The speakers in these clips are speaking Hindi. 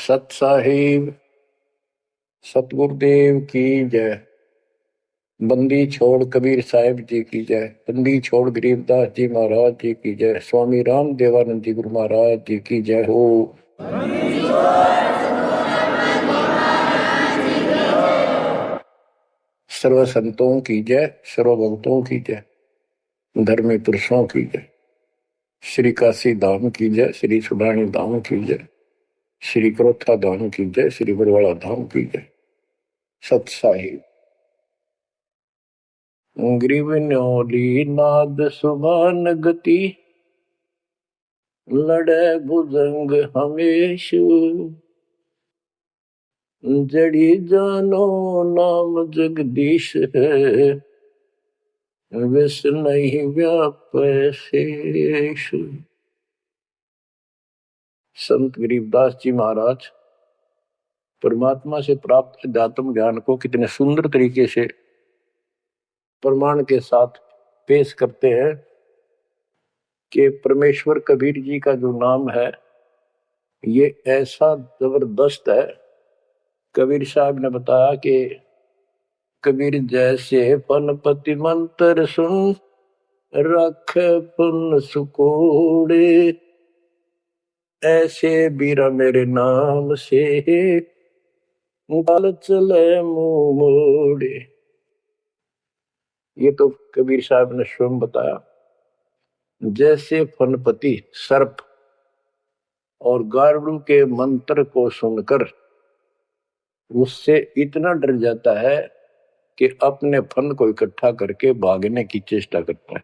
सत साहिब सतगुरुदेव की जय। बंदी छोड़ कबीर साहिब जी की जय। बंदी छोड़ गरीबदास जी महाराज जी की जय। स्वामी राम देवानंद जी गुरु महाराज जी की जय हो। सर्व संतों की जय, सर्व भक्तों की जय, धर्मी पुरुषों की जय। श्री काशी धाम की जय, श्री सुडानी धाम की जय, श्री क्रोथा धाम की जय, श्री बरवाड़ा धाम की जय। सत साहिब ग्रीव न्योली नाद सुभान गति, लड़े भुजंग हमेश, जड़ी जानो नाम जगदीश है, विष नहीं व्यापे शेष। संत गरीबदास जी महाराज परमात्मा से प्राप्त अध्यात्म ज्ञान को कितने सुंदर तरीके से प्रमाण के साथ पेश करते हैं कि परमेश्वर कबीर जी का जो नाम है ये ऐसा जबरदस्त है। कबीर साहब ने बताया कि कबीर जैसे पनपति मंत्र सुन, रख पुन सुकोड़े, ऐसे बीरा मेरे नाम से बाल चले मुंह मोड़े। ये तो कबीर साहब ने स्वयं बताया। जैसे फनपति सर्प और गारुड़ के मंत्र को सुनकर उससे इतना डर जाता है कि अपने फन को इकट्ठा करके भागने की चेष्टा करता है,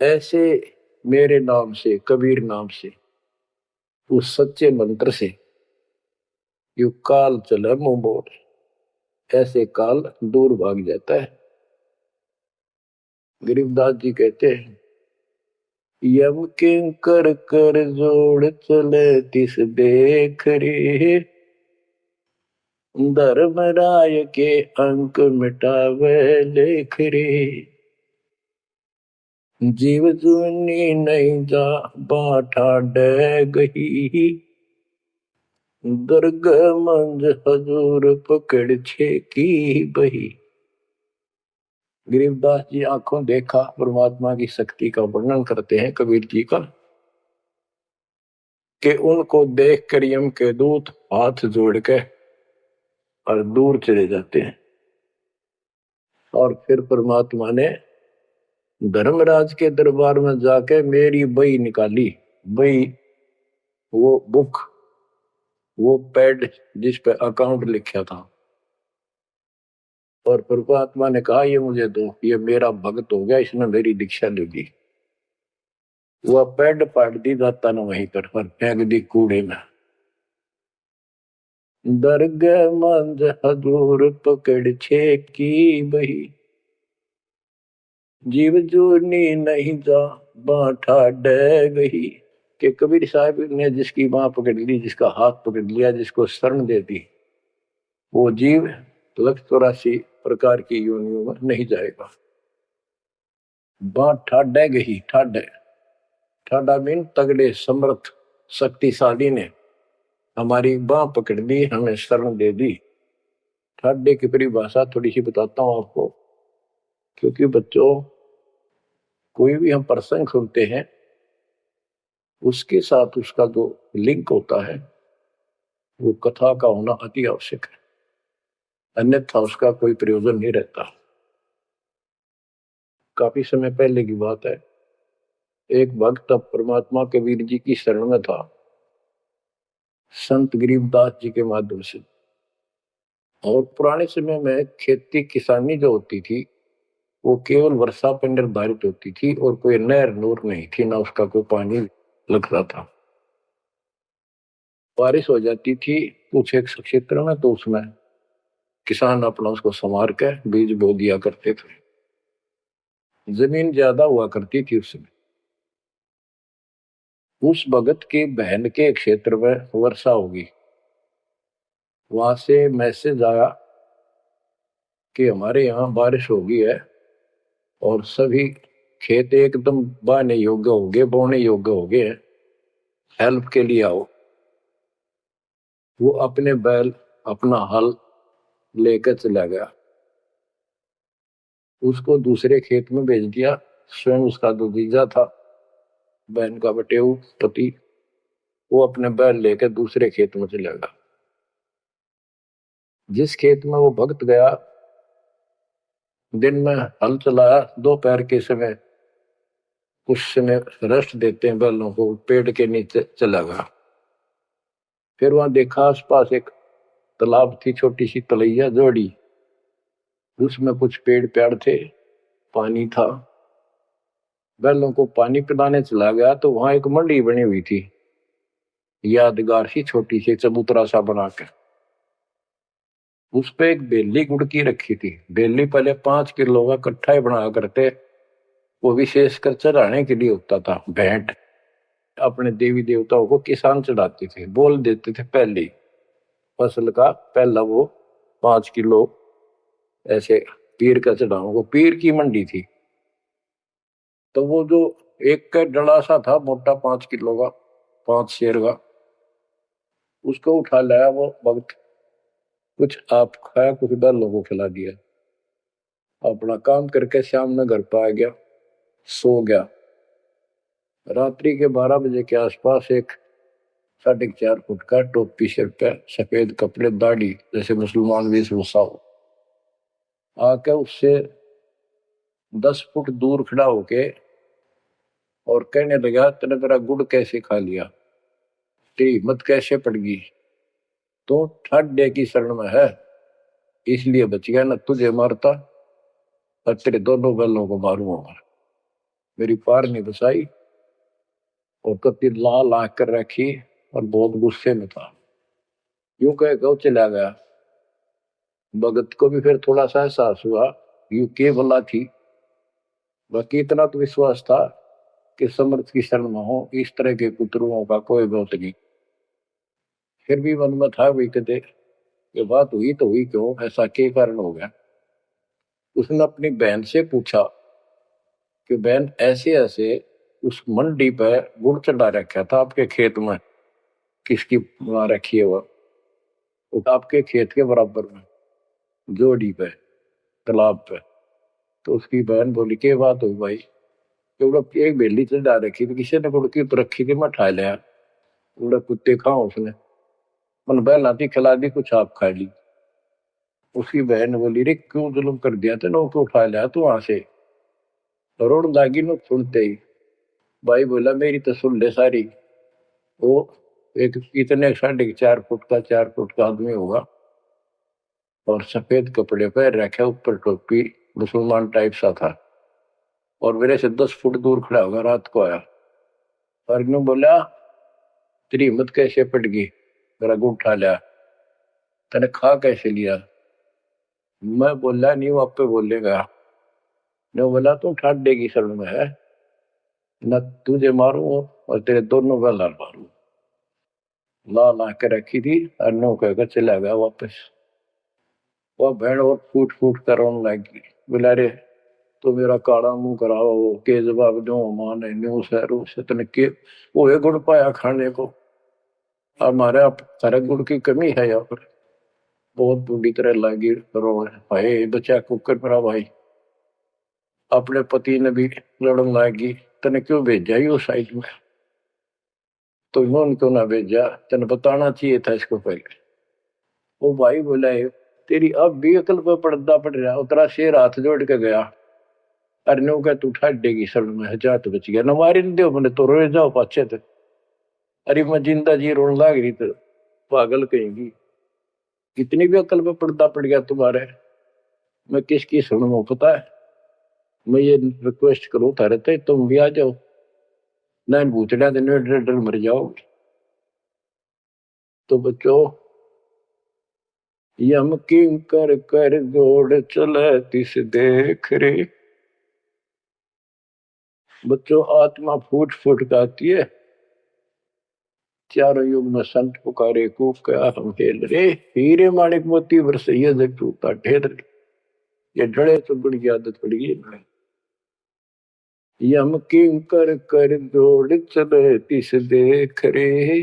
ऐसे मेरे नाम से, कबीर नाम से, उस सच्चे मंत्र से यू काल चले मुंह मोड़, ऐसे काल दूर भाग जाता है। गरीबदास जी कहते हैं, यम किंकर कर जोड़ चले तिस देख रे, धर्म राय के अंक मिटावे लेख रे, जीव जूनी नहीं जा बाठा डे गही, दर्ग मंज हजूर पकड़ छे की बही। गरीबदास जी आंखों देखा परमात्मा की शक्ति का वर्णन करते हैं कबीर जी का, कि उनको देख कर यम के दूत हाथ जोड़ के और दूर चले जाते हैं। और फिर परमात्मा ने धर्मराज के दरबार में जाके मेरी बही निकाली। बही वो बुक, वो पैड जिस पे अकाउंट लिखा था, और परमात्मा ने कहा ये मुझे दो, ये मेरा भक्त हो गया, इसने मेरी दीक्षा ले ली। वह पैड पाट दी जाता न वहीं पर फेंक दी कूड़े में। दर्ग मंज हजूर पकड़ छे की बही, जीव जूनी नहीं जा बाठा डे गही। कि कबीर साहब ने जिसकी बाह पकड़ ली, जिसका हाथ पकड़ लिया, जिसको शरण दे दी, वो जीव 184 प्रकार की योनियों में नहीं जाएगा। बाँ ठाडे गही, ठाडे ठाडा मीन तगड़े, समर्थ, शक्तिशाली ने हमारी बाह पकड़ ली, हमें शरण दे दी। ठाडे की परिभाषा थोड़ी सी बताता हूं आपको, क्योंकि बच्चों कोई भी हम प्रसंग सुनते हैं उसके साथ उसका जो लिंक होता है वो कथा का होना अति आवश्यक है, अन्यथा उसका कोई प्रयोजन नहीं रहता। काफी समय पहले की बात है, एक भक्त अब परमात्मा कबीर जी की शरण में था, संत गरीबदास जी के माध्यम से। और पुराने समय में खेती किसानी जो होती थी वो केवल वर्षा पर निर्धारित होती थी, और कोई नहर नूर नहीं थी, ना उसका कोई पानी लगता था। बारिश हो जाती थी कुछ एक क्षेत्र में, तो उसमें किसान अपना उसको संवार के बीज बो दिया करते थे। जमीन ज्यादा हुआ करती थी उसमें। उस भगत की बहन के क्षेत्र में वर्षा होगी, वहां से मैसेज आया कि हमारे यहाँ बारिश होगी है और सभी खेत एकदम बाने योग्य हो गए, बोने योग्य हो गए, हेल्प के लिए आओ। वो अपने बैल अपना हल लेकर चला गया, उसको दूसरे खेत में भेज दिया। स्वयं उसका जो जीजा था, बहन का बटेऊ पति, वो अपने बैल लेकर दूसरे खेत में चला गया। जिस खेत में वो भक्त गया, दिन में हल चलाया, दोपहर के समय कुछ समय रेस्ट देते हैं बैलों को, पेड़ के नीचे चला गया। फिर वहां देखा आसपास एक तालाब थी, छोटी सी तलैया जोड़ी, उसमें कुछ पेड़ पेड़ थे, पानी था। बैलों को पानी पिलाने चला गया तो वहां एक मंडी बनी हुई थी, यादगार सी छोटी सी चबूतरा सा बना के। उस पे एक बेली गुड़की रखी थी। बेली पहले 5 किलो का कट्ठा ही बना करते, वो विशेषकर चढ़ाने के लिए होता था। भेंट अपने देवी देवताओं को किसान चढ़ाते थे, बोल देते थे पहले फसल का पहला वो 5 किलो ऐसे पीर का चढ़ाओ। वो पीर की मंडी थी। तो वो जो एक का डला सा था मोटा 5 किलो का, 5 शेर का, उसको उठा लाया वो भक्त। कुछ आप खाया, कुछ बैलों को खिला दिया, अपना काम करके शाम में घर पर आ गया, सो गया। रात्रि के 12 बजे के आसपास एक 4.5 फुट का, टोपी सिर पे, सफेद कपड़े, दाढ़ी जैसे मुसलमान वेशभूषा हो, आके उससे 10 फुट दूर खड़ा होके और कहने लगा, तेने मेरा गुड़ कैसे खा लिया, तेरी हिम्मत कैसे पड़ गई, तो ठाड्डे की शरण में है इसलिए बच गया, न तुझे मारता और तेरे दोनों बैलों को मारूंगा। मेरी पार नहीं बसाई और कति लाल आंख कर रखी और बहुत गुस्से में था। यूं कह गौ चला गया। भगत को भी फिर थोड़ा सा एहसास हुआ यू के भला थी, बाकी इतना तो विश्वास था कि समर्थ की शरण में हो, इस तरह के कुतरुओं का कोई बहुत नहीं। फिर भी मन में था भी कहते ये बात हुई तो हुई क्यों, ऐसा क्या कारण हो गया। उसने अपनी बहन से पूछा कि बहन ऐसे ऐसे उस मंडी पे गुड़ चढ़ा रखा था आपके खेत में, किसकी वहां रखी है वो आपके खेत के बराबर में जोड़ी पे, तालाब पे। तो उसकी बहन बोली के बात हुई भाई, क्योंकि एक बेली चढ़ा रखी थी, किसी ने गुड़की तो रखी थी, मैं ठा लिया, उड़ा कुत्ते खाओ उसने, मन बहला थी खिला दी, कुछ आप खा ली। उसकी बहन बोली रे क्यों जुल्म कर दिया तेने, क्यों उठा लिया तू वहां से, रोड लागी नो सुनते ही। भाई बोला मेरी तो सुन ले सारी। वो एक इतने 4.5 फुट का, 4 फुट का आदमी होगा और सफेद कपड़े पर रखे, ऊपर टोपी, मुसलमान टाइप सा था और मेरे से 10 फुट दूर खड़ा होगा। रात को आया और यूं बोला तेरी हिम्मत कैसे पड़ गई, मेरा गुड़ उठा लिया, तने खा कैसे लिया। मैं बोला नहीं, वो आप पे बोलेगा। ने बोला तू ठाट देगी शरण में है, न तुझे मारू और तेरे दोनों का लाल मारू। ला ला के रखी थी और नो कहकर चला गया वापस। वह भेड़ और फूट फूट कर रोने लगी, बोला रे तो मेरा काला मुंह कराओ के जवाब दो, माने न्यू शहरों से तने के वो है गुड़ पाया खाने को, हमारे आप सारे गुड़ की कमी है यहाँ पर। बहुत बुरी तरह लगी रोने, भाई बचा कुकर मेरा भाई। अपने पति ने भी लड़न लगी, तने क्यों भेजा ही उस साइड में, तो इन्होंने क्यों ना भेजा, तेने बताना चाहिए था इसको पहले। वो भाई बोला है तेरी अब भी अकल पर पर्दा पड़ रहा, उतरा शेर हाथ जोड़ के गया, अरे नो का तू ठाट देगी सड़ में हजार तो बच गया, न मारी न दो मैंने तो रोए जाओ पाछे थे। अरे मैं जिंदा जी रोने लग रही तो पागल कहेंगी, कितनी भी अकल पे पर्दा पड़ गया तुम्हारे, मैं किसकी सुनूं पता है। मैं ये रिक्वेस्ट करूं थारे ते तुम भी आ जाओ, ना भूतड़ा दिन में डर डर मर जाओ। तो बच्चों यम किं कर जोड़ चले तिस देख रे। बच्चों आत्मा फूट फूट गाती है, चारों युग में संत पुकारे कूक क्या हम हेल रे, हीरे माणिक मोती बरसैया जग टूटा ढेर रे। ये डड़े चुगड़ की आदत पड़ गई है। यम किं कर जोड़ चले तिस देख रे।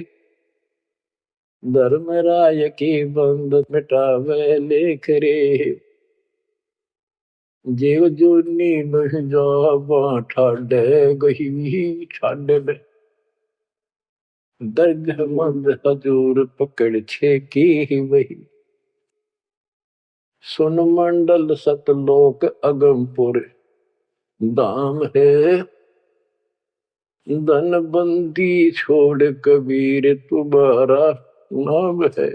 धर्म राय की बंद मिटावे लेख रे, जीव जूनी मह जावा ठाडे गही ठाडे में, दर्ग मंद हजूर पकड़ छे की वही, सुन मंडल सतलोक अगमपुर धाम है, धन बंदी छोड़ कबीर तुम्हारा नाम है।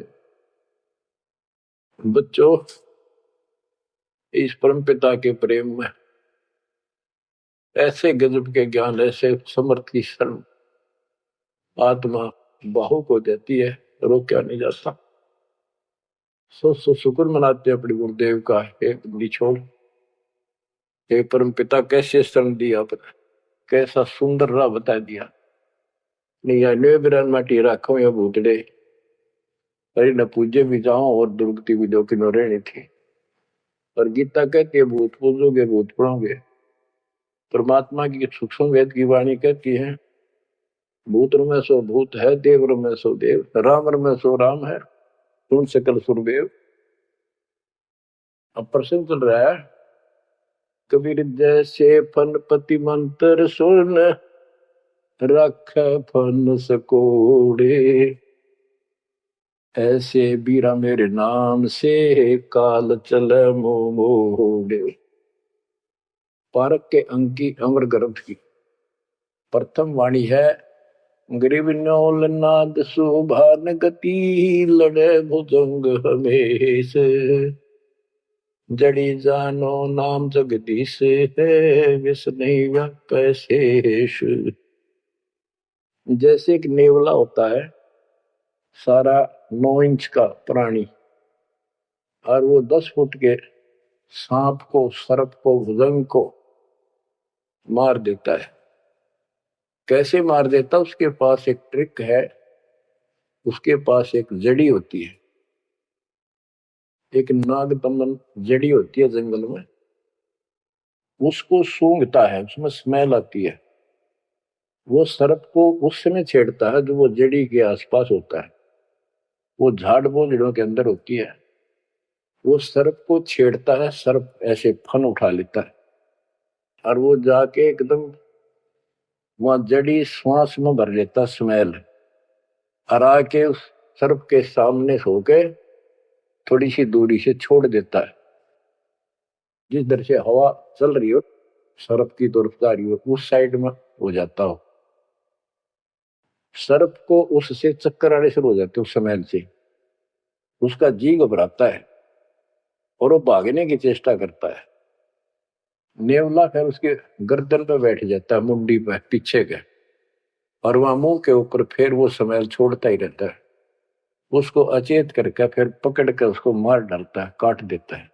बच्चों, इस परम पिता के प्रेम में ऐसे गजब के ज्ञान, ऐसे समर्थ की शरण आत्मा बाहुक हो जाती है, रोका नहीं जाता। सो शुक्र मनाते अपने गुरुदेव का, एक निछोड़ हे परम पिता कैसे शरण दिया आपने, कैसा सुंदर राह बता दिया। नहीं बिरान माटी राखो या भूतड़े, अरे न पूजे भी जाओ और दुर्गति भी दो किनो रहनी थी। और गीता कहती है भूत पूजोगे भूत पढ़ोगे। परमात्मा की सूक्ष्म वेद की वाणी कहती है भूत में सो भूत है, देव में सो देव, राम में सो राम है, सुन सकल सुरदेव। अब प्रश्न चल रहा है, कबीर जैसे फनपति मंत्र सुन रख फन सकोड़े, ऐसे बीरा मेरे नाम से काल चल मोड़े। पारक के अंक की अमर ग्रंथ की प्रथम वाणी है, गरीब नौल नाद सुभान गति, लड़े भुजंग हमेश, जड़ी जानो नाम जगदीश है, विष नहीं व्यापै शेष। जैसे एक नेवला होता है सारा 9 इंच का प्राणी, और वो 10 फुट के सांप को, सर्प को, भुजंग को मार देता है। कैसे मार देता, उसके पास एक ट्रिक है, उसके पास एक जड़ी होती है, एक नागदमन जड़ी होती है जंगल में, उसको सूंघता है, उसमें स्मेल आती है। वो सर्प को उस समय छेड़ता है जो वो जड़ी के आसपास होता है, वो झाड़ बोझड़ों के अंदर होती है। वो सर्प को छेड़ता है, सर्प ऐसे फन उठा लेता है और वो जाके एकदम वहां जड़ी श्वास में भर लेता स्मेल, और आके उस सर्प के सामने सो के थोड़ी सी दूरी से छोड़ देता है। जिस दर से हवा चल रही हो सर्प की तरफ जा रही हो, उस साइड में हो जाता हो। सर्प को उससे चक्कर आने शुरू हो जाते उस स्मेल से, उसका जी घबराता है और वो भागने की चेष्टा करता है। नेवला फिर उसके गर्दन पे बैठ जाता है, मुंडी पे पीछे के, और वहां मुंह के ऊपर फिर वो स्मेल छोड़ता ही रहता है। उसको अचेत करके फिर पकड़ कर उसको मार डालता है, काट देता है।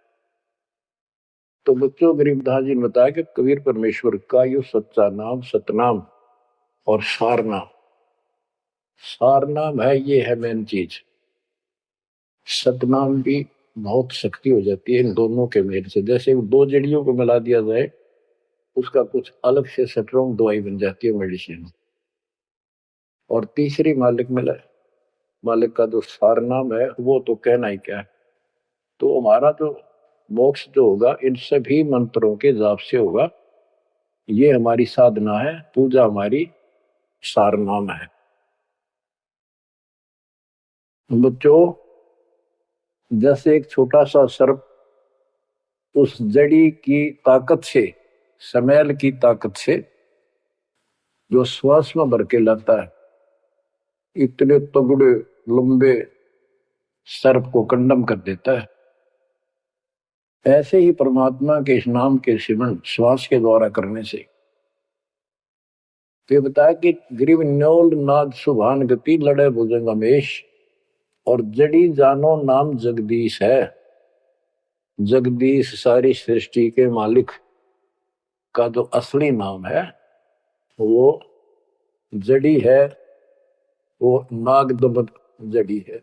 तो बच्चों, गरीबदास जी ने बताया कि कबीर परमेश्वर का यो सच्चा नाम सतनाम और सारनाम। सारनाम है, ये है मेन चीज। सतनाम भी बहुत शक्ति हो जाती है इन दोनों के मेल से। जैसे 2 जड़ियों को मिला दिया जाए, उसका कुछ अलग से स्ट्रॉन्ग दवाई बन जाती है, मेडिसिन। और तीसरी मालिक मिला, मालिक का जो सारनाम है वो तो कहना ही क्या है। तो हमारा जो मोक्ष जो होगा इन सभी मंत्रों के जाप से होगा। ये हमारी साधना है, पूजा हमारी सारनाम है। बच्चों, जैसे एक छोटा सा सर्प उस जड़ी की ताकत से, स्मेल की ताकत से जो श्वास में भर के लाता है, इतने तगड़े लंबे सर्प को कंडम कर देता है, ऐसे ही परमात्मा के इस नाम के सिमरण श्वास के द्वारा करने से। तो बताया कि ग्रीव न्योल नाद सुभान गति, लड़े भुजंग हमेश, और जड़ी जानो नाम जगदीश है। जगदीश सारी सृष्टि के मालिक का जो असली नाम है वो जड़ी है, वो नागदमन जड़ी है।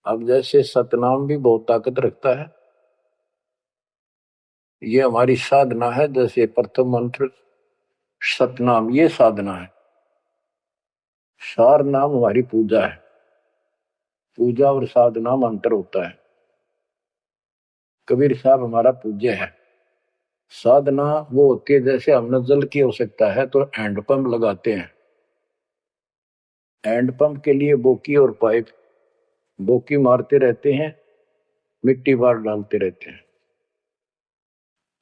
अब जैसे सतनाम भी बहुत ताकत रखता है, ये हमारी साधना है। जैसे प्रथम मंत्र सतनाम, ये साधना है। सार नाम हमारी पूजा है। पूजा और साधना में अंतर होता है। कबीर साहब हमारा पूज्य है। साधना वो होती है जैसे हमने जल की आवश्यकता है तो हैंडपंप लगाते हैं। हैंडपंप के लिए बोकी और पाइप, बोकी मारते रहते हैं, मिट्टी बाहर डालते रहते हैं।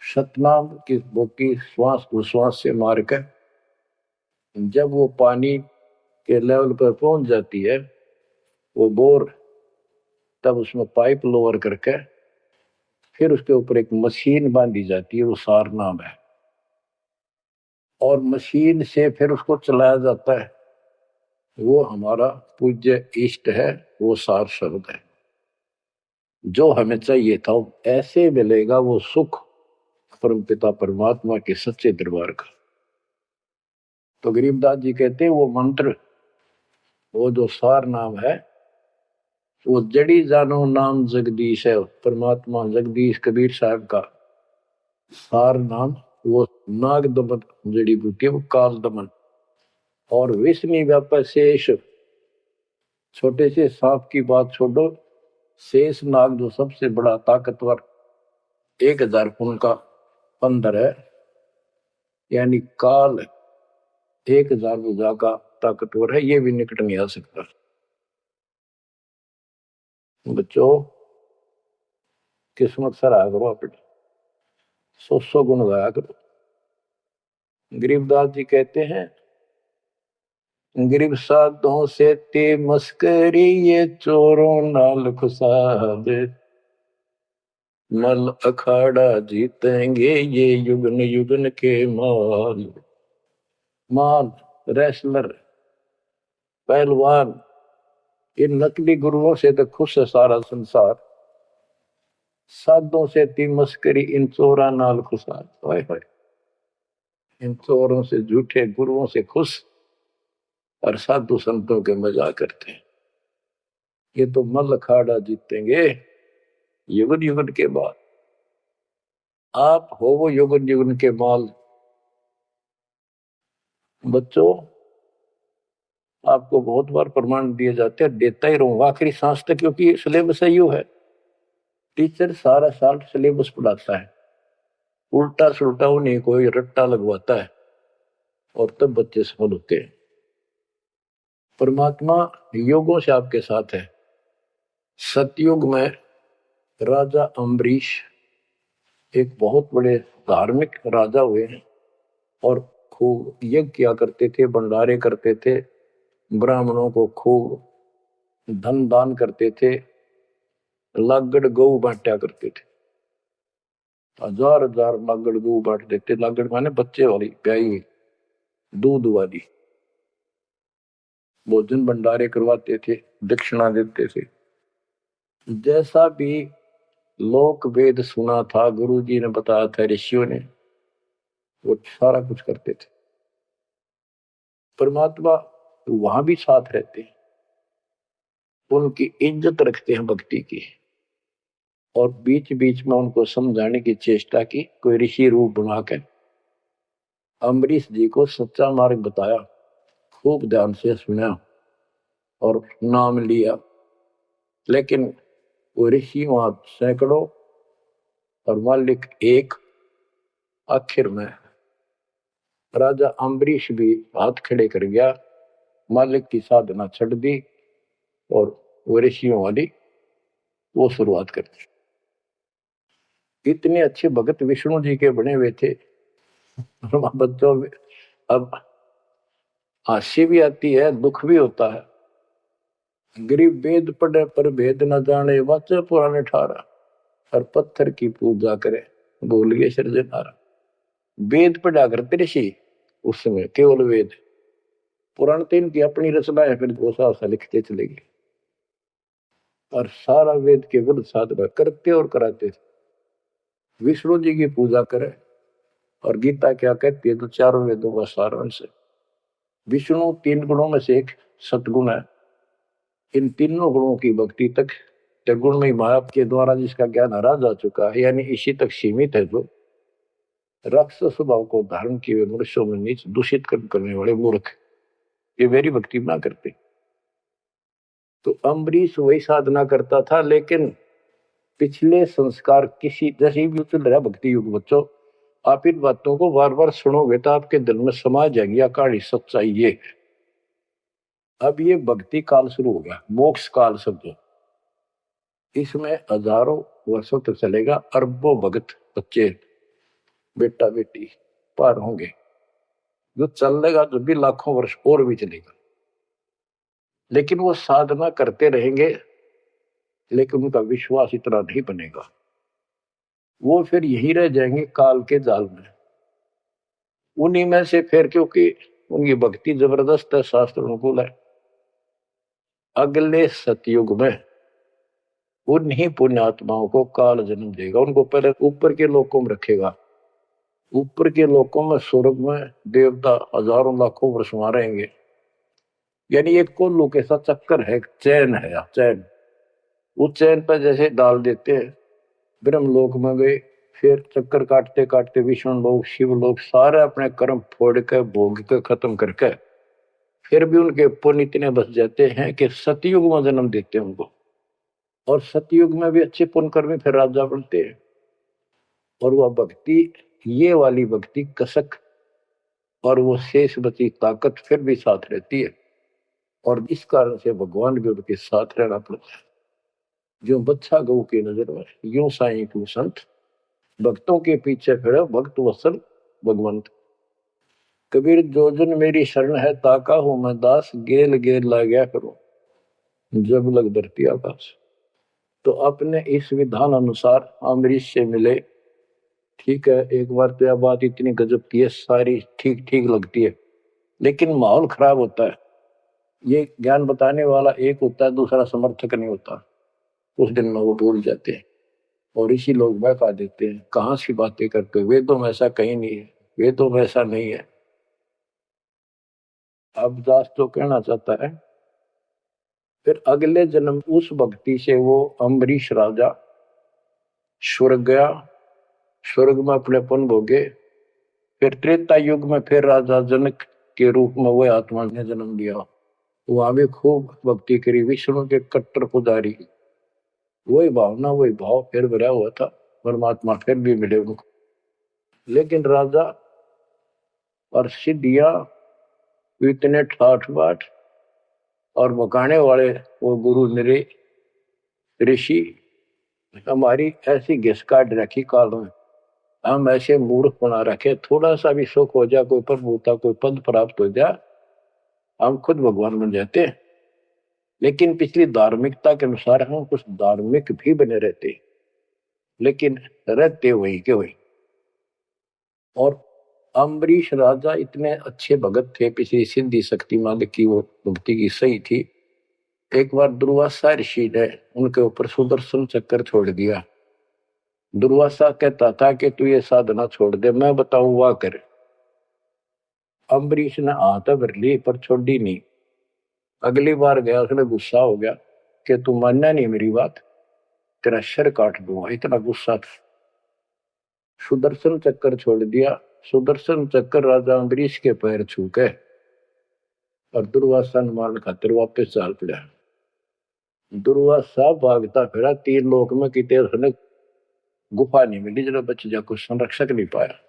सतनाम की बोकी श्वास उश्वास से मार कर जब वो पानी के लेवल पर पहुंच जाती है, वो बोर, तब उसमें पाइप लोअर करके फिर उसके ऊपर एक मशीन बांधी जाती है, वो सार नाम है, और मशीन से फिर उसको चलाया जाता है। वो हमारा पूज्य इष्ट है, वो सार शब्द है। जो हमें चाहिए था ऐसे मिलेगा वो सुख परमपिता परमात्मा के सच्चे दरबार का। तो गरीबदास जी कहते हैं वो मंत्र, वो जो सार नाम है, वो जड़ी जानो नाम जगदीश है। परमात्मा जगदीश कबीर साहब का सार नाम, वो नाग दमन जड़ी बूटी है, वो काल दमन। और विष्णु व्यापक शेष, छोटे से सांप की बात छोड़ो, शेष नाग जो सबसे बड़ा ताकतवर 1000 फुट का बंदर है, यानी काल 1000 भुजा का ताकतवर है, ये भी निकट नहीं आ सकता। बच्चों किस्मत सराहा करो अपनी, 100 गुण गाया करो। गरीबदास जी कहते हैं, गरीब साधों से ते मस्करी, ये चोरों नाल खुसाबे, मल अखाड़ा जीतेंगे ये युगन युगन के माल। माल, रेसलर, पहलवान, इन नकली गुरुओं से तो खुश है सारा संसार, साधों से ती मस्करी, इन चोरा नाल खुसार। हाय हाय, इन चोरों से, झूठे गुरुओं से खुश और साधु संतों के मजाक करते हैं। ये तो मल अखाड़ा जीतेंगे युगन युगन के बाद। आप हो वो युगन युगन के माल। बच्चों आपको बहुत बार प्रमाण दिए जाते हैं, देता ही रहूंगा आखिरी सांस तक, क्योंकि सिलेबस यू है। टीचर सारा साल सिलेबस पढ़ाता है, उल्टा सुल्टा उन्हें कोई रट्टा लगवाता है और तब बच्चे सफल होते हैं। परमात्मा योगों से आपके साथ है। सतयुग में राजा अम्बरीश एक बहुत बड़े धार्मिक राजा हुए हैं और खूब यज्ञ किया करते थे, भंडारे करते थे, ब्राह्मणों को खूब धन दान करते थे, लागड़ गऊ बांटा करते थे। 1000 लागड़ गऊ बांट देते। लागड़ माने बच्चे वाली, प्याई, दूध वाली। भोजन भंडारे करवाते थे, दक्षिणा देते थे। जैसा भी लोक वेद सुना था, गुरु जी ने बताया था, ऋषियों ने, वो सारा कुछ करते थे। परमात्मा वहां भी साथ रहते हैं, उनकी इज्जत रखते हैं भक्ति की, और बीच बीच में उनको समझाने की चेष्टा की। कोई ऋषि रूप बनाकर अम्बरीश जी को सच्चा मार्ग बताया, खूब ध्यान से सुना और नाम लिया। लेकिन वो ऋषि वहां सैकड़ों और मालिक एक। आखिर में राजा अम्बरीश भी हाथ खड़े कर गया, मालिक की साधना छड़ दी और वो ऋषियों वाली वो शुरुआत कर दी। इतने अच्छे भगत विष्णु जी के बने हुए थे। बच्चों अब हास्य भी आती है, दुख भी होता है। गरीब वेद पढ़े पर भेद न जाने, वाचे पुराने ठारा, और पत्थर की पूजा करे, भूल गए सृजनहारा। वेद पढ़ा करते ऋषि उस समय, केवल वेद। पुराण तो इनकी अपनी रचना है, फिर घोषा सा लिखते चले गए और सारा वेद के विरुद्ध साधना करते और कराते थे। विष्णु जी की पूजा करे, और गीता क्या कहती है, तो चारों वेदों का सारांश है। विष्णु 3 गुणों में से एक सतगुण है। इन तीनों गुणों की भक्ति तक त्रिगुण में माया के द्वारा जिसका ज्ञान हरा जा चुका है, यानी इसी तक सीमित है। जो राक्षस स्वभाव को धारण किए हुए मनुष्यों में नीच दूषित करने वाले मूर्ख, ये मेरी भक्ति ना करते। तो अम्बरीश वही साधना करता था, लेकिन पिछले संस्कार किसी जैसे भी चल रहा भक्ति युग बच्चों, आप इन बातों को बार बार सुनोगे तो आपके दिल में समा जाएगी कहानी सच्चाई ये। अब ये भक्ति काल शुरू हो गया, मोक्ष काल समझो, इसमें हजारों वर्षों तक चलेगा, अरबों भगत बच्चे बेटा बेटी पार होंगे, जो चलेगा जो भी लाखों वर्ष और भी चलेगा, लेकिन वो साधना करते रहेंगे, लेकिन उनका विश्वास इतना नहीं बनेगा, वो फिर यही रह जाएंगे काल के जाल में। उन्हीं में से फिर, क्योंकि उनकी भक्ति जबरदस्त है, शास्त्र अनुकूल है, अगले सतयुग में उन्हीं पुण्यात्माओं को काल जन्म देगा, उनको पहले ऊपर के लोकों में रखेगा, ऊपर के लोकों में स्वर्ग में देवता हजारों लाखों वर्ष वहां रहेंगे। यानी एक कोल्लू के साथ चक्कर है, चैन है, चैन, उस चैन पर जैसे डाल देते हैं, ब्रह्मलोक में गए, फिर चक्कर काटते काटते विष्णु लोक शिव लोक सारे अपने कर्म फोड़ के भोग के खत्म करके फिर भी उनके पुण्य इतने बच जाते हैं कि सतयुग में जन्म देते हैं उनको, और सतयुग में भी अच्छे पुण्य कर्मी फिर राजा बनते हैं। और वह भक्ति, ये वाली भक्ति कसक और वो शेष बची ताकत फिर भी साथ रहती है, और इस कारण से भगवान भी उनके साथ रहना पड़ता है। जो बच्चा गौ की नजर में, यूं साईं को संत, भक्तों के पीछे फिर भक्त वसल भगवंत। कबीर जो जन मेरी शरण है ताका हूं मैं दास, गेल गेल ला गया करो जब लग धरती आकाश। तो अपने इस विधान अनुसार अमरीश से मिले, ठीक है, एक बार तो यह बात इतनी गजब की है, सारी ठीक ठीक लगती है, लेकिन माहौल खराब होता है। ये ज्ञान बताने वाला एक होता है, दूसरा समर्थक नहीं होता, उस दिन में वो भूल जाते हैं, और इसी लोग बहका देते हैं, कहां सी बातें करते हो, वेदों में ऐसा कहीं नहीं है, वेदों में ऐसा नहीं है। अब दास तो कहना चाहता है, फिर अगले जन्म उस भक्ति से वो अम्बरीश राजा स्वर्ग गया, स्वर्ग में अपने पुण्य भोगे, फिर त्रेता युग में फिर राजा जनक के रूप में वह आत्मा ने जन्म लिया, वहां भी खूब भक्ति करी, विष्णु के कट्टर पुजारी, वही भावना वही भाव फिर भरा हुआ था, परमात्मा फिर भी मिले उनको। लेकिन राजा और सिद्धियां इतने ठाठ बाट और मकाने वाले वो गुरु निरे ऋषि, हमारी ऐसी घिस काट रखी काल में, हम ऐसे मूर्ख बना रखे, थोड़ा सा भी सुख हो जाए, कोई प्रभुता कोई पद प्राप्त हो जाए, हम खुद भगवान बन जाते हैं। लेकिन पिछली धार्मिकता के अनुसार हम कुछ धार्मिक भी बने रहते, लेकिन रहते वही के वही। और अम्बरीश राजा इतने अच्छे भगत थे, पिछली सिद्धि शक्ति मालिक की वो भक्ति की सही थी। एक बार दुर्वासा ऋषि ने उनके ऊपर सुदर्शन चक्कर छोड़ दिया। दुर्वासा कहता था कि तू ये साधना छोड़ दे, मैं बताऊं वाह कर। अम्बरीश ने हाथ भर ली पर छोड़ी नहीं। अगली बार गया, उसने गुस्सा हो गया कि तू मानना नहीं मेरी बात, तेरा सिर काट दूंगा, इतना गुस्सा था। सुदर्शन चक्कर छोड़ दिया, सुदर्शन चक्कर राजा अम्बरीश के पैर छू के, और दुर्वासा ने मान खातिर वापस चाल पड़ा। दुर्वासा भागता फिरा, तीन लोक में कितने गुफा नहीं मिली जरा बच जा, कुछ संरक्षक नहीं पाया।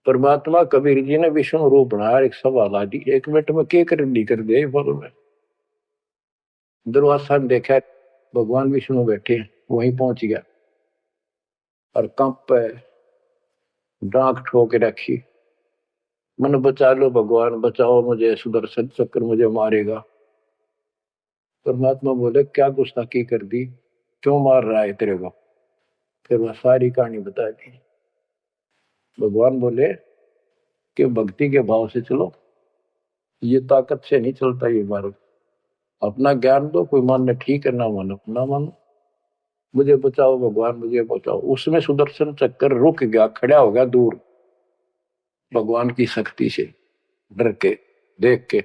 परमात्मा कबीर जी ने विष्णु रूप बनाया, एक सवाल आ दी, 1 मिनट में के कर दी कर दिया बोलो में। दुर्वासा ने देखा भगवान विष्णु बैठे, वहीं पहुंच गया और कंप पे डांक ठोक रखी, मन बचा लो भगवान, बचाओ मुझे, सुदर्शन चक्र मुझे मारेगा। परमात्मा बोले क्या गुस्ताखी कर दी, क्यों मार रहा है तेरे को। फिर वह सारी कहानी बता दी। भगवान बोले कि भक्ति के भाव से चलो, ये ताकत से नहीं चलता ये मार्ग, अपना ज्ञान दो, कोई मानने ठीक है, ना मानो ना मानो, मुझे बचाओ भगवान मुझे बचाओ। उसमें सुदर्शन चक्कर रुक गया, खड़ा हो गया दूर, भगवान की शक्ति से डर के देख के।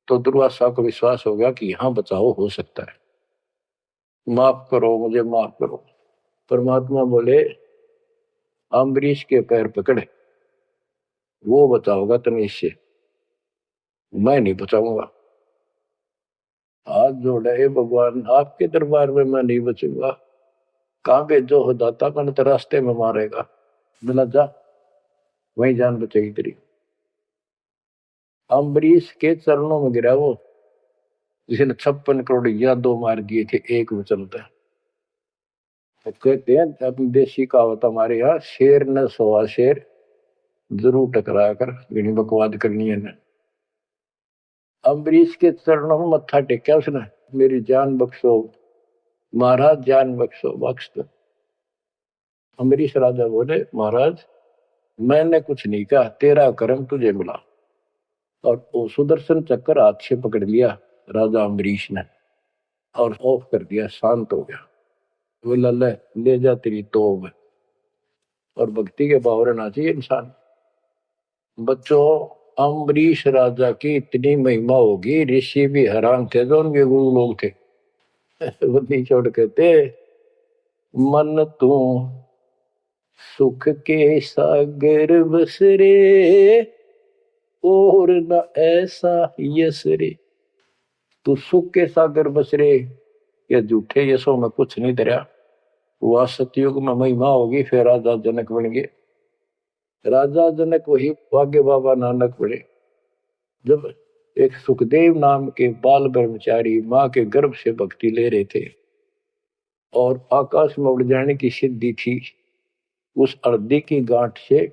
तो दुर्वासा को विश्वास हो गया कि यहां बचाओ हो सकता है, माफ करो मुझे, माफ करो। परमात्मा बोले अम्बरीश के पैर पकड़े, वो बचाओगा तुम्हें, इससे मैं नहीं बचाऊंगा। हाथ जोड़े, हे भगवान आपके दरबार में मैं नहीं बचूंगा, कहाँ भेजो हो दाता, मैंने तो रास्ते में मारेगा। बोला जा, वही जान बचेगी तेरी। अम्बरीश के चरणों में गिरा वो, जिसने 56 करोड़ यादव मार दिए थे एक वचन था। तो कहते हैं अपनी देसी कहावत हमारे यहाँ, शेर न सोआ शेर, जरूर टकरा कर घनी बकवाद करनी है ना। अम्बरीश के चरणों में मत्था टेका उसने, मेरी जान बख्शो महाराज, जान बख्शो, बख्श दो। अम्बरीश राजा बोले, महाराज मैंने कुछ नहीं कहा, तेरा कर्म तुझे मिला। और वो सुदर्शन चक्कर हाथ से पकड़ लिया राजा अम्बरीश ने और ऑफ कर दिया, शांत हो गया। बोला ले जा तेरी तोब। और भक्ति के भाव रहना चाहिए इंसान। बच्चों, अम्बरीश राजा की इतनी महिमा होगी, ऋषि भी हैरान थे जो उनके गुरु लोग थे। वो नहीं छोड़ कहते, मन तू सुख के सागर बसरे, और न ऐसा यस रे। तू सुख के सागर बसरे, या झूठे यशों में कुछ नहीं धरा। वह सतयुग में महिमा होगी, फिर राजा जनक बन गए। राजा जनक वही भाग्य बाबा नानक बने। जब एक सुखदेव नाम के बाल ब्रह्मचारी माँ के गर्भ से भक्ति ले रहे थे और आकाश में उड़ जाने की सिद्धि थी, उस अर्धी की गांठ से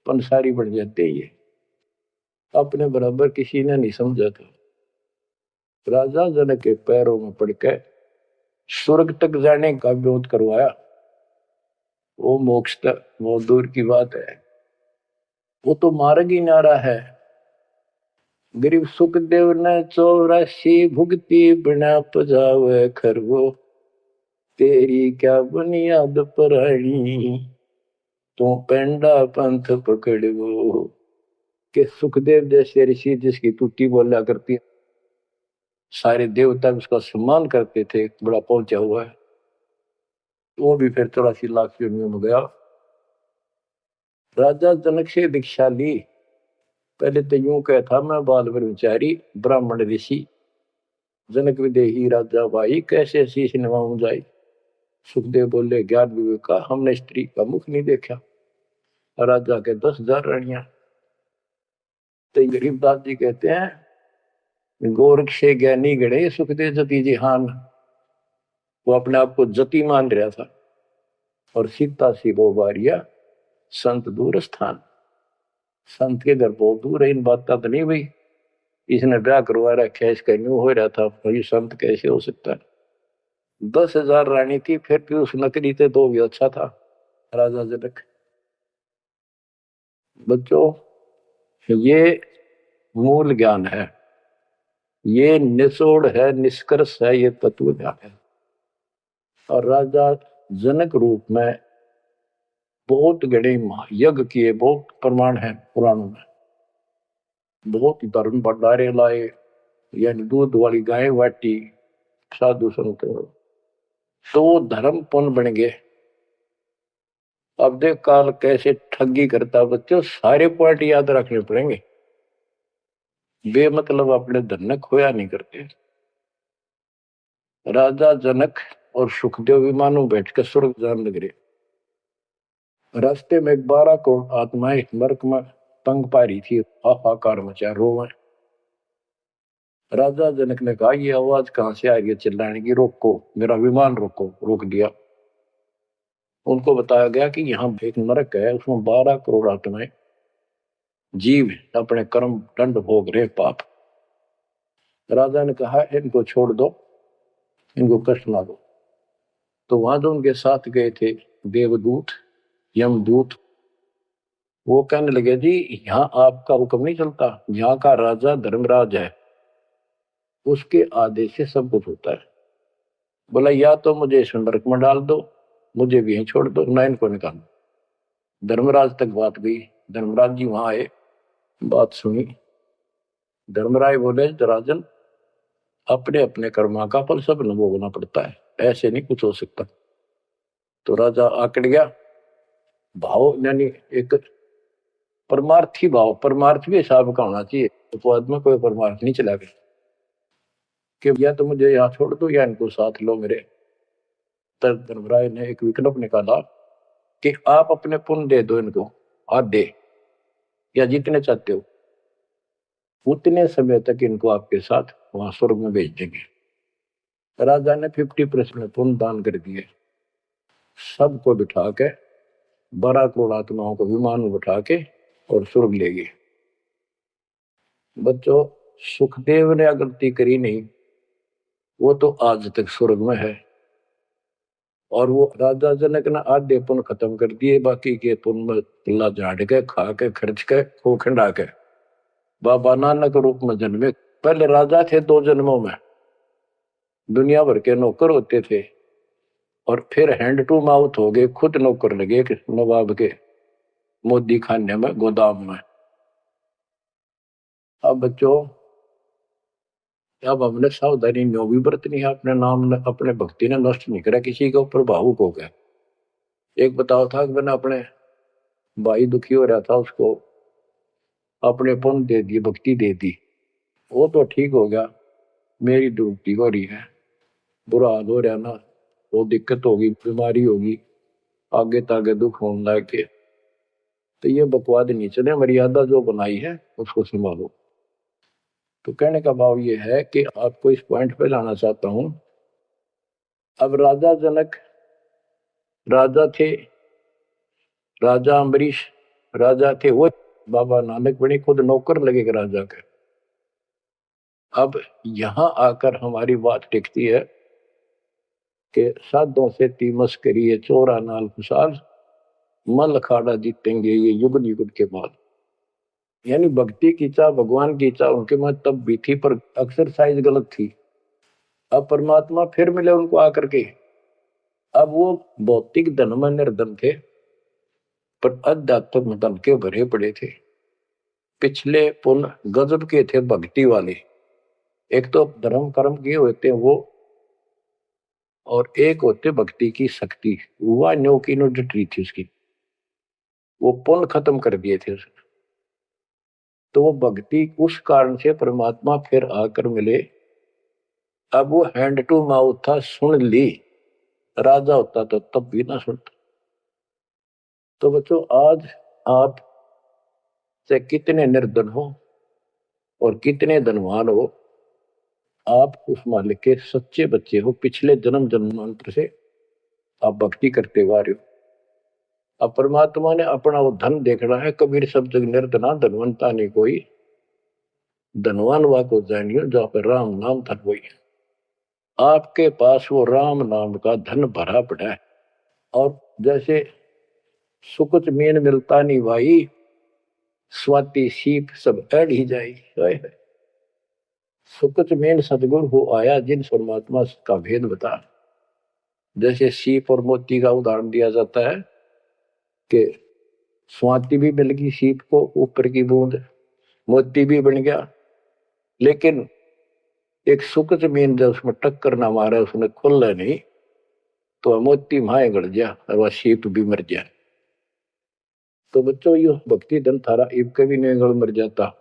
पंसारी बन जाते ये, अपने बराबर किसी ने नहीं समझा था। राजा जनक के पैरों में पड़कर स्वर्ग तक जाने का विरोध करवाया। वो मोक्ष तक बहुत दूर की बात है, वो तो मार्ग ही नारा है। गरीब सुखदेव ने 84 भुगती बिना पजावे खरगो, तेरी क्या बुनियाद परानी, तो पेंडा पंथ पकड़ो। के सुखदेव जैसे ऋषि जिसकी टूटी बोला करती है, सारे देवता उसका सम्मान करते थे, बड़ा पहुंचा हुआ है, वो भी फिर 84 लाख योनियों में गया। राजा जनक से दीक्षा ली। पहले तो यूं कहता, मैं बाल ब्रह्मचारी ब्राह्मण ऋषि, जनक विदेही राजा भाई, कैसे शीश निभाऊं जाई। सुखदेव बोले, ज्ञान विवेक का हमने स्त्री का मुख नहीं देखा। राजा के 10,000 रानियां। तो गरीबदास जी कहते हैं, गोरख से ज्ञानी गणे सुखदेव जति जिहान। वो अपने आप को जति मान रहा था। और सीता सी वो बारिया संत दूर स्थान। संत के घर बहुत दूर है, इन बात तो नहीं भाई इसने ब्याह करवा रखा है, इसका न्यू हो रहा था, भाई संत कैसे हो सकता है। 10,000 रानी थी, फिर भी उस नकली थे तो भी अच्छा था राजा जनक। बच्चों, ये मूल ज्ञान है, ये निचोड़ है, निष्कर्ष है, ये तत्व ज्ञान है। और राजा जनक रूप में बहुत गणे यज्ञ किए, बहुत प्रमाण है पुराणों में। बहुत धर्म भंडारे लाए, यानी दूध वाली गाय वाटी साधु संत, तो धर्म पुण्य बन गए। अब देख काल कैसे ठगी करता बच्चों, सारे पॉइंट याद रखने पड़ेंगे। बेमतलब अपने धन ने खोया नहीं करते। राजा जनक और सुखदेव विमानों बैठकर स्वर्ग जान लग रहे। रास्ते में 12 करोड़ आत्माएं नरक में तंग पा रही थी, हाहाकार मचा, रोवे। राजा जनक ने कहा, ये आवाज कहां से आ रही है चिल्लाने की, रोको मेरा विमान रोको। रोक दिया। उनको बताया गया कि यहाँ एक नरक है, उसमें 12 करोड़ आत्माएं जीव अपने कर्म दंड भोग रहे, पाप। राजा ने कहा, इनको छोड़ दो, इनको कष्ट ना दो। तो वहां जो उनके साथ गए थे देवदूत यमदूत, वो कहने लगे, जी यहाँ आपका हुक्म नहीं चलता, यहाँ का राजा धर्मराज है, उसके आदेश से सब कुछ होता है। बोला, या तो मुझे इस नरक में डाल दो, मुझे भी यहीं छोड़ दो, ना इनको निकाल दो। धर्मराज तक बात गई। धर्मराज जी वहां आए, बात सुनी। धर्मराज बोले, राजन अपने अपने कर्मा का फल सब न भोगना पड़ता है, ऐसे नहीं कुछ हो सकता। तो राजा आकड़ गया। भाव यानी एक परमार्थी भाव, परमार्थ भी हिसाब का होना चाहिए, उपवाद में कोई परमार्थ नहीं चला गया। कि या तो मुझे यहाँ छोड़ दो या इनको साथ लो मेरे। तब धर्मराय ने एक विकल्प निकाला कि आप अपने पुण्य दे दो इनको, आधे या जितने चाहते हो, उतने समय तक इनको आपके साथ वहां स्वर्ग में भेज देंगे। राजा ने 50% पुण्य दान कर दिए। सबको बिठा के 12 करोड़ आत्माओं को विमान में बिठा के और स्वर्ग ले गए। बच्चों, सुखदेव ने गलती करी नहीं, वो तो आज तक स्वर्ग में है। और वो राजा जनक ने आधे पुण्य खत्म कर दिए, बाकी के पुण्य में किला झाड़ के खा के खर्च के खो खंडा के बाबा नानक रूप में जन्मे। पहले राजा थे 2 जन्मों में, दुनिया भर के नौकर होते थे, और फिर हैंड टू माउथ हो गए, खुद नौकर लगे नवाब के मोदी खाने में, गोदाम में। अब बच्चों, अब हमने सावधानी नो भी बरतनी है, अपने नाम अपने भक्ति ने नष्ट नहीं करा, किसी के ऊपर भावुक हो गया। एक बताओ था कि मैंने अपने भाई दुखी हो रहा था, उसको अपने पुण्य दे दिए, भक्ति दे दी, वो तो ठीक हो गया, मेरी दुखी हो रही है, बुरा हाल हो रहा ना, वो दिक्कत होगी, बीमारी होगी, आगे तागे दुख होने लग के, तो ये बकवाद नहीं चले, मर्यादा जो बनाई है उसको संभालो। तो कहने का भाव ये है कि आपको इस पॉइंट पे लाना चाहता हूं। अब राजा जनक राजा थे, राजा अम्बरीश राजा थे, वो बाबा नानक बने खुद नौकर लगे राजा के। अब यहां आकर हमारी बात टिकती है कि साधों से तीमस करिए चोरा नाल खुशाल, मल अखाड़ा जीतेंगे ये युग युग के बाद। यानी भक्ति की चाह, भगवान की चाह उनके में तब भी थी, पर एक्सरसाइज गलत थी। अब परमात्मा फिर मिले उनको आकर के। अब वो भौतिक धन में निर्धन थे, पर अध्यात्म धन के भरे पड़े थे। पिछले पुण्य गजब के थे, भक्ति वाले। एक तो धर्म कर्म किए होते हैं वो, और एक होते भक्ति की शक्ति। वह न्यो की नो डटी थी उसकी, वो पुण्य खत्म कर दिए थे उसने। तो वो भक्ति उस कारण से परमात्मा फिर आकर मिले। अब वो हैंड टू माउथ था, सुन ली। राजा होता तो तब भी ना सुनता। तो बच्चों, आज आप से कितने निर्धन हो और कितने धनवान हो, आप उस मालिक के सच्चे बच्चे हो। पिछले जन्म जन्मांतर से आप भक्ति करते हुए आ रहे हो। अब परमात्मा ने अपना वो धन देखना है। कबीर शब्द निर्धना धनवंता नहीं कोई, धनवान वा को जानियो जहाँ पर राम नाम धन वही। आपके पास वो राम नाम का धन भरा पड़ा है। और जैसे सुकुच मीन मिलता नहीं भाई, स्वाति सीप सब अड़ ही जाई। सुकुच मीन सदगुरु हो आया, जिन परमात्मा का भेद बता। जैसे सीप और मोती का उदाहरण दिया जाता है कि स्वाति भी मिल गई सीप को, ऊपर की बूंद, मोती भी बन गया। लेकिन एक सुकुच मीन जब उसमें टक्कर ना मारा, उसने खुल नहीं, तो मोती माए गड़ गया और वह सीप भी मर गया। तो बच्चों, ये भक्ति धन थारा इब कभी नहीं गड़ मर जाता,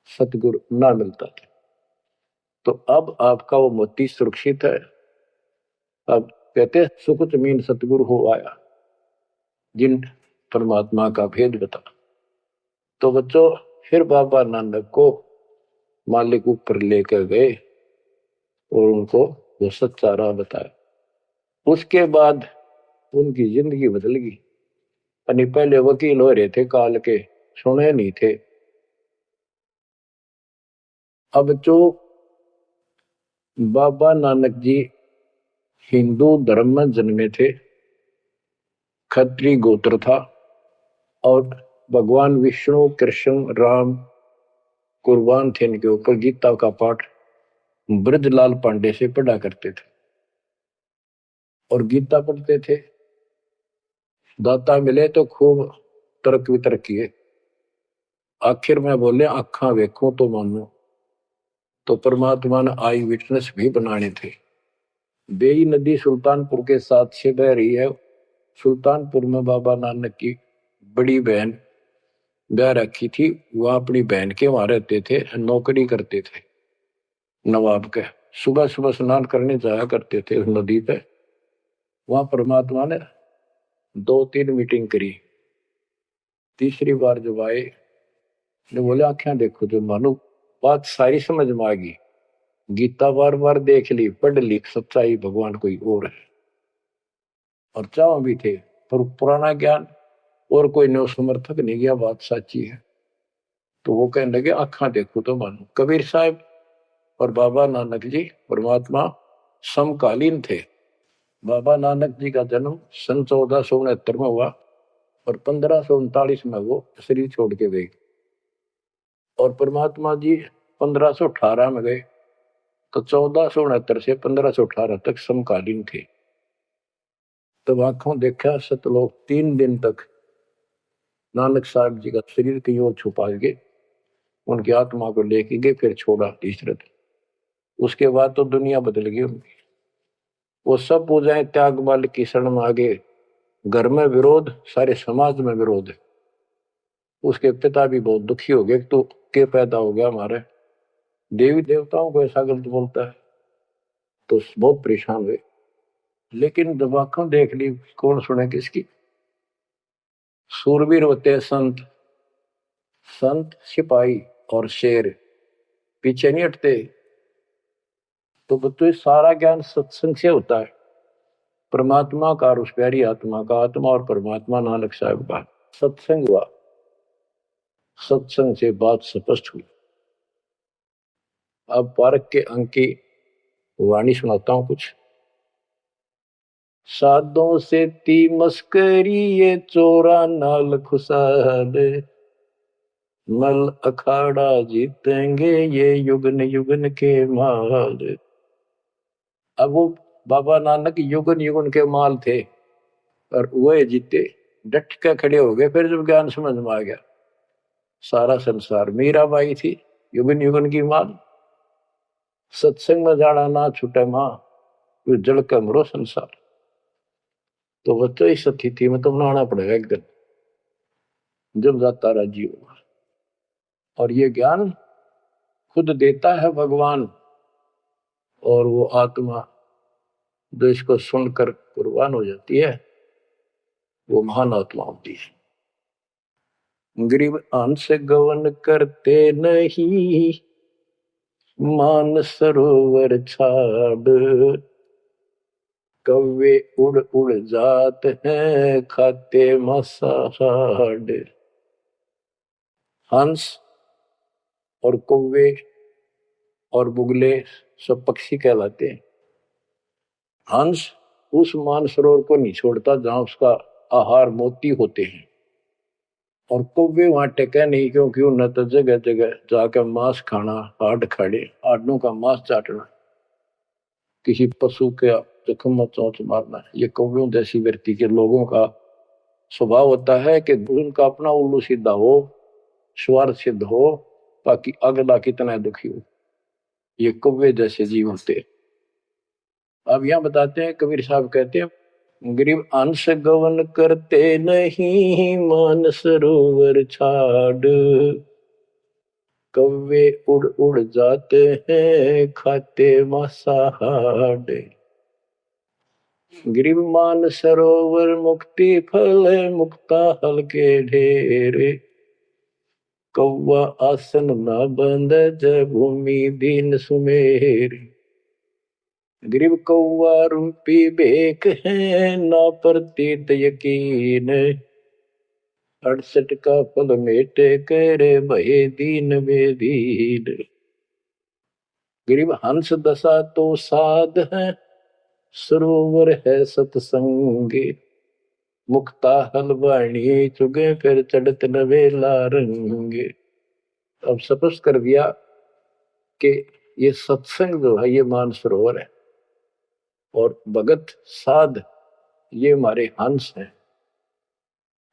सतगुरु ना मिलता था। तो अब आपका वो मोती सुरक्षित है। अब कहते सुकुच मीन सतगुरु हो आया, जिन परमात्मा का भेद बता। तो बच्चों, फिर बाबा नानक को मालिक ऊपर लेकर गए और उनको वो सच्चा राह बताया। उसके बाद उनकी जिंदगी बदल गई। यानी पहले वकील हो रहे थे काल के, सुने नहीं थे। अब जो बाबा नानक जी हिंदू धर्म में जन्मे थे, खत्री गोत्र था, और भगवान विष्णु कृष्ण राम कुर्बान थे इनके ऊपर। गीता का पाठ ब्रजलाल पांडे से पढ़ा करते थे और गीता पढ़ते थे। दाता मिले तो खूब तर्क वितर्क किए। आखिर में बोले आखा वेखो तो मानो। तो परमात्मा ने आई विटनेस भी बनाने थे। बेई नदी सुल्तानपुर के साथ से बह रही है। सुल्तानपुर में बाबा नानक की बड़ी बहन ब्याह रखी थी, वह अपनी बहन के वहां रहते थे, नौकरी करते थे। नवाब के। सुबह सुबह स्नान करने जाया करते थे उस नदी पे। वहां परमात्मा ने 2-3 मीटिंग करी। तीसरी बार जब आए ने बोले आंखें देखो जो मानो बात सारी समझ में आ गई। गीता बार बार देख ली, पढ़ ली, सच्चाई भगवान कोई और है। और चाव भी थे पर पुराना ज्ञान और कोई नो समर्थक नहीं गया, बात सच्ची है। तो वो कहने लगे आंखा देखो तो मानो। कबीर साहब और बाबा नानक जी परमात्मा समकालीन थे। बाबा नानक जी का जन्म सन 1469 में हुआ और 1539 में वो शरीर छोड़ के गए। और परमात्मा जी 1518 में गए। तो 1469 से 1518 तक समकालीन थे। तब आंखों देखा सतलोक 3 दिन तक नानक साहब जी का शरीर की ओर छुपा के उनकी आत्मा को लेके गए, फिर छोड़ा तीसरे। उसके बाद तो दुनिया बदल गई उनकी। वो सब पूजाएं त्याग बल की शरण में आ गए। घर में विरोध, सारे समाज में विरोध। उसके पिता भी बहुत दुखी हो गए, तो के पैदा हो गया हमारे देवी देवताओं को ऐसा गलत बोलता है। तो बहुत परेशान हुए। लेकिन जब आंखों देख ली कौन सुने किसकी। सूरवीर होते हैं संत, संत सिपाही और शेर पीछे नहीं हटते। तो बच्चों सारा ज्ञान सत्संग से होता है। परमात्मा का और उस प्यारी आत्मा का, आत्मा और परमात्मा नानक साहब का सत्संग हुआ। सत्संग से बात स्पष्ट हुई। अब पारक के अंक की वाणी सुनाता हूं कुछ। साधों से ती मस्करी ये चोरा नाल खुशाल, मल अखाड़ा जीतेंगे ये युगन युगन के माल। अब वो बाबा नानक युगन युगन के माल थे और वह जीते, डट के खड़े हो गए। फिर जब ज्ञान समझ में आ गया सारा संसार मीराबाई थी युगन युगन की माल। सत्संग में जाना ना छूटे मां, जल का मरो संसार। तो बच्चों इस स्थिति में तो बनाना पड़ेगा एक दिन जब जाता राजी होगा। और ये ज्ञान खुद देता है भगवान। और वो आत्मा जो इसको सुनकर कुर्बान हो जाती है वो महान आत्मा होती है। गरीब अंश गवन करते नहीं, मान सरोवर छाड़, कौवे उड़ उड़ जात हैं खाते मसाड़। हंस और कौवे और बुगले सब पक्षी कहलाते हैं। हंस उस मानसरोवर को नहीं छोड़ता जहां उसका आहार मोती होते हैं। और कौवे वहां टेके नहीं, क्योंकि उन्हें तो जगह जगह जाकर मांस खाना, हाड खाड़े हाडों का मांस चाटना, किसी पशु के जख्म में चोंच मारना, ये कौवियों जैसी व्यक्ति के लोगों का स्वभाव होता है कि उनका अपना उल्लू सीधा हो, स्वार्थ सिद्ध हो, ताकि अगला कितना दुखी हो। ये कौवे जैसे जीव होते। अब यहां बताते हैं, कबीर साहब कहते हैं गरीब अंश गवन करते नहीं, मान सरोवर छाड़, कौवे उड़ उड़ जाते हैं खाते मांसाहाड़। गरीब मान सरोवर मुक्ति फल, मुक्ता हल के ढेरे, कौवा आसन न बंद जब भूमि दीन सुमेर। गरीब कौवा रूपी बेक है ना प्रतीत यकीन, 68 का फल मेटे करे भय दीन बेदीन। गरीब हंस दशा तो साध है, सरोवर है सतसंगे, मुक्ता हलवाणी चुगे फिर चढ़त नवेला रंगे। अब स्पष्ट कर दिया कि ये सत्संग जो है ये मानसरोवर है और भगत साध ये हमारे हंस हैं।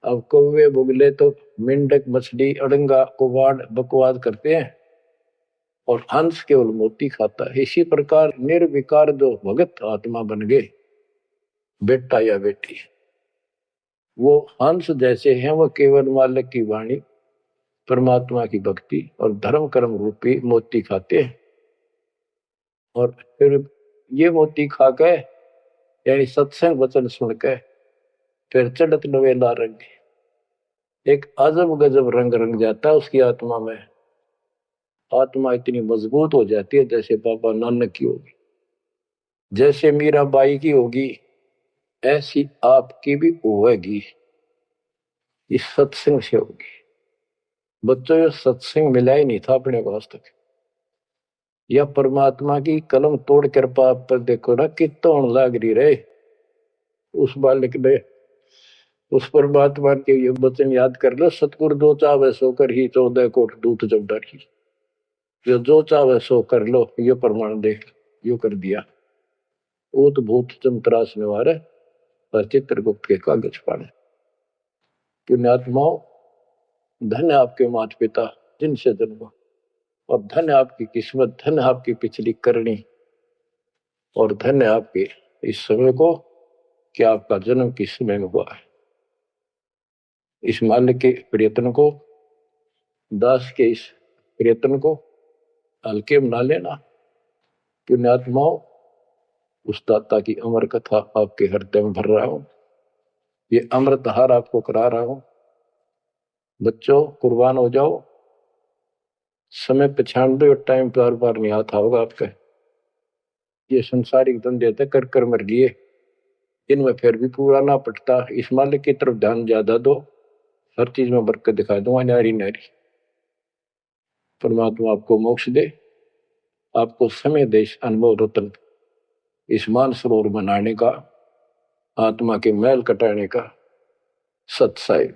अब कौवे बुगले तो मेंढक मछली अड़ंगा कुवाड़ बकवाद करते हैं और हंस केवल मोती खाता है। इसी प्रकार निर्विकार जो भगत आत्मा बन गए, बेटा या बेटी, वो हंस जैसे हैं। वो केवल मालिक की वाणी, परमात्मा की भक्ति और धर्म कर्म रूपी मोती खाते हैं। और फिर ये मोती खा के यानी सत्संग वचन सुन के फिर चढ़त नवेला रंग, एक अजब गजब रंग रंग जाता है उसकी आत्मा में। आत्मा इतनी मजबूत हो जाती है जैसे बाबा नानक की होगी, जैसे मीराबाई की होगी, ऐसी आपकी भी होगी, इस सत्संग से होगी। बच्चों ये सत्संग मिला ही नहीं था अपने को आज तक। या परमात्मा की कलम तोड़ कृपा आप पर देखो ना कितना लाग रही रहे उस बालक ने। उस परमात्मा के ये वचन याद कर लो, सतगुरु जो चाहे सो कर ही 14 कोट दूत जब डरी। जो चाहे सो कर लो, ये प्रमाण देख यो कर दिया। ऊत भूत चमत्रास निवारे पर चित्रगुप्त के कागज पाड़े। पुण्यात्माओं, धन्य आपके माता पिता जिनसे जन्म, और धन्य आपकी किस्मत, धन्य आपकी पिछली करनी, और धन्य आपके इस समय को कि आपका जन्म किस समय में हुआ है। इस माल्य के प्रयत्न को, दास के इस प्रयत्न को हल्के में ना लेना। पुण्यात्माओं, उस दाता की अमर कथा आपके हृदय में भर रहा हूं, ये अमृतहार आपको करा रहा हूं। बच्चों कुर्बान हो जाओ, समय पहचान दो, टाइम बार बार नहीं आता होगा आपका। ये संसारिक धंधे थे कर कर मर लिए, इनमें फिर भी पूरा ना पटता। इस मालिक की तरफ ध्यान ज्यादा दो, हर चीज में बरकत दिखा दूंगा, नारी नारी। परमात्मा आपको मोक्ष दे, आपको समय दे इस अनुभव रतन, इस मानसरोवर बनाने का, आत्मा के मैल कटाने का सत्साई।